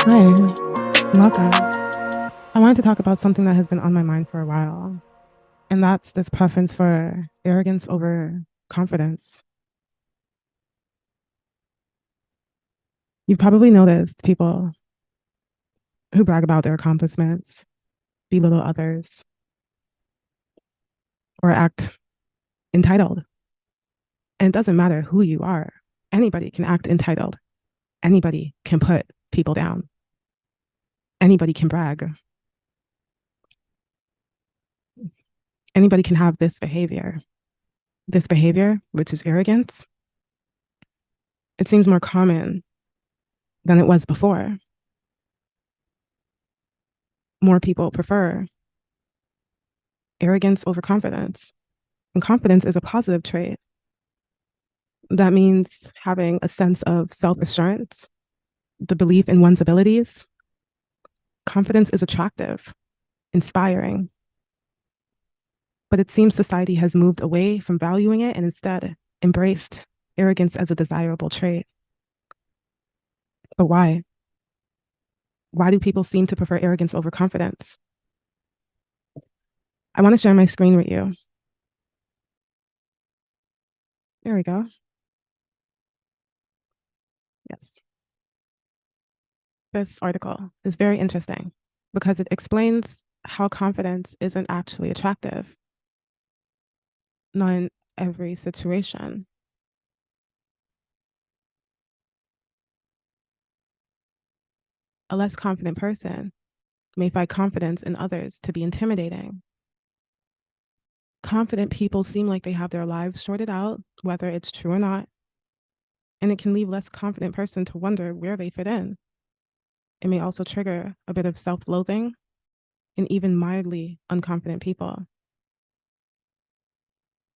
Hi, welcome. I wanted to talk about something that has been on my mind for a while, and that's this preference for arrogance over confidence. You've probably noticed people who brag about their accomplishments, belittle others, or act entitled. And it doesn't matter who you are, anybody can act entitled, anybody can put people down, anybody can brag, anybody can have this behavior. This behavior, which is arrogance, it seems more common than it was before. More people prefer arrogance over confidence. And confidence is a positive trait. That means having a sense of self assurance, the belief in one's abilities. Confidence is attractive, inspiring. But it seems society has moved away from valuing it and instead embraced arrogance as a desirable trait. But why? Why do people seem to prefer arrogance over confidence? I want to share my screen with you. There we go. Yes. This article is very interesting because it explains how confidence isn't actually attractive, not in every situation. A less confident person may find confidence in others to be intimidating. Confident people seem like they have their lives sorted out, whether it's true or not, and it can leave less confident person to wonder where they fit in. It may also trigger a bit of self-loathing in even mildly unconfident people,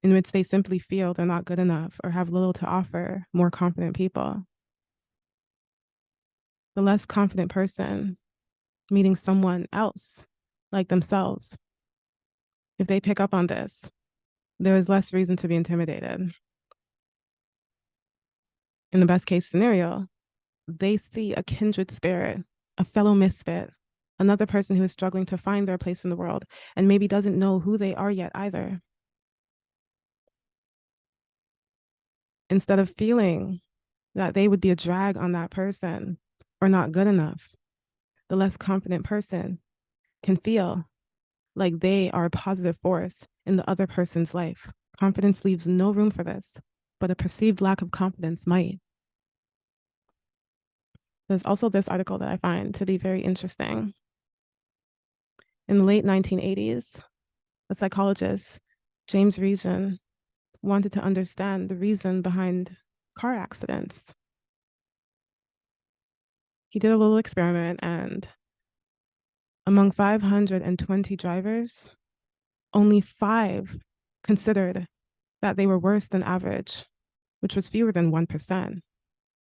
in which they simply feel they're not good enough or have little to offer more confident people. The less confident person meeting someone else like themselves, if they pick up on this, there is less reason to be intimidated. In the best case scenario, they see a kindred spirit, a fellow misfit, another person who is struggling to find their place in the world and maybe doesn't know who they are yet either. Instead of feeling that they would be a drag on that person or not good enough, the less confident person can feel like they are a positive force in the other person's life. Confidence leaves no room for this, but a perceived lack of confidence might. There's also this article that I find to be very interesting. In the late 1980s, a psychologist, James Reason, wanted to understand the reason behind car accidents. He did a little experiment, and among 520 drivers, only 5 considered that they were worse than average, which was fewer than 1%.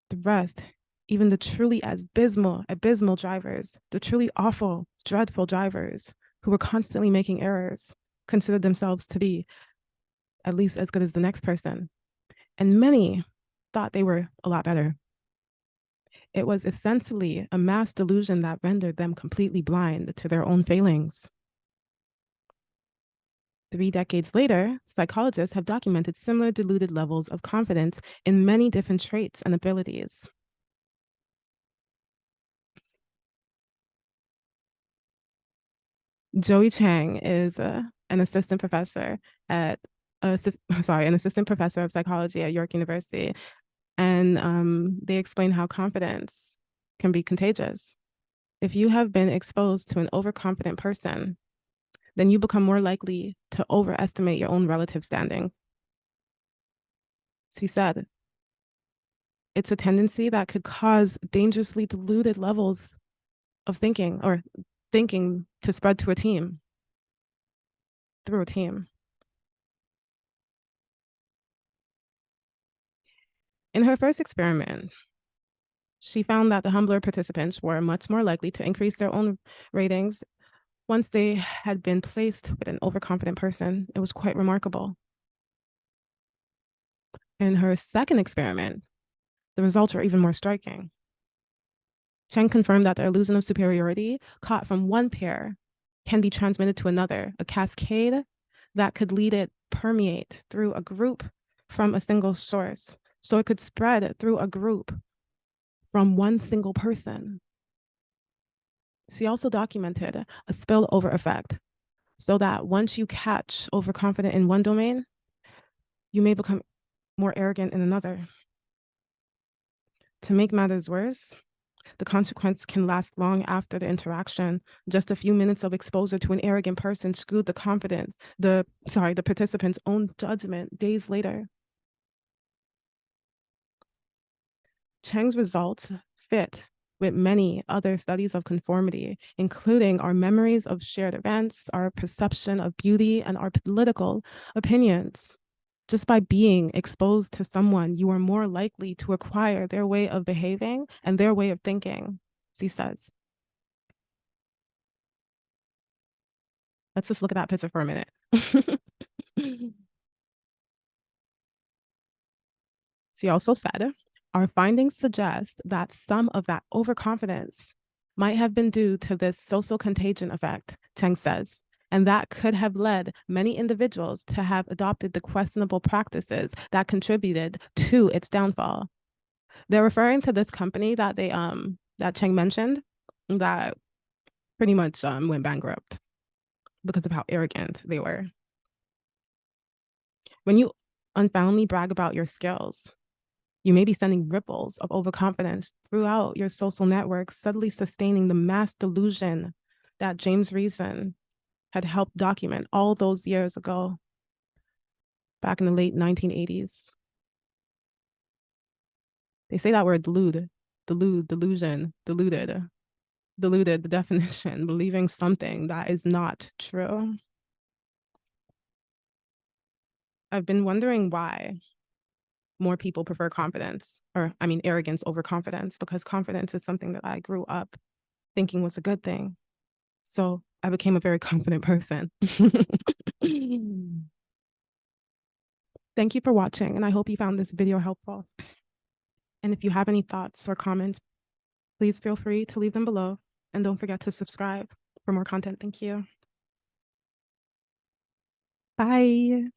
The rest, even the truly abysmal drivers, the truly awful, dreadful drivers who were constantly making errors, considered themselves to be at least as good as the next person. And many thought they were a lot better. It was essentially a mass delusion that rendered them completely blind to their own failings. 3 decades later, psychologists have documented similar deluded levels of confidence in many different traits and abilities. Joey Chang is an assistant professor at an assistant professor of psychology at York University, and they explain how confidence can be contagious. If you have been exposed to an overconfident person, then you become more likely to overestimate your own relative standing. She said, it's a tendency that could cause dangerously deluded levels of thinking or thinking to spread to a team, through a team. In her first experiment, she found that the humbler participants were much more likely to increase their own ratings once they had been placed with an overconfident person. It was quite remarkable. In her second experiment, the results were even more striking. Cheng confirmed that the illusion of superiority caught from one pair can be transmitted to another, a cascade that could lead it permeate through a group from a single source. So it could spread through a group from one single person. She also documented a spillover effect so that once you catch overconfident in one domain, you may become more arrogant in another. To make matters worse, the consequence can last long after the interaction. Just a few minutes of exposure to an arrogant person screwed the participant's own judgment days later. Cheng's results fit with many other studies of conformity, including our memories of shared events, our perception of beauty, and our political opinions. Just by being exposed to someone, you are more likely to acquire their way of behaving and their way of thinking, she says. Let's just look at that picture for a minute. She also said, our findings suggest that some of that overconfidence might have been due to this social contagion effect, Cheng says, and that could have led many individuals to have adopted the questionable practices that contributed to its downfall. They're referring to this company that that Cheng mentioned that pretty much went bankrupt because of how arrogant they were. When you unfoundly brag about your skills, you may be sending ripples of overconfidence throughout your social networks, subtly sustaining the mass delusion that James Reason had helped document all those years ago, back in the late 1980s. They say that word delusion, deluded, the definition, believing something that is not true. I've been wondering why more people prefer arrogance over confidence, because confidence is something that I grew up thinking was a good thing. So I became a very confident person. Thank you for watching, and I hope you found this video helpful. And if you have any thoughts or comments, please feel free to leave them below. And don't forget to subscribe for more content. Thank you. Bye.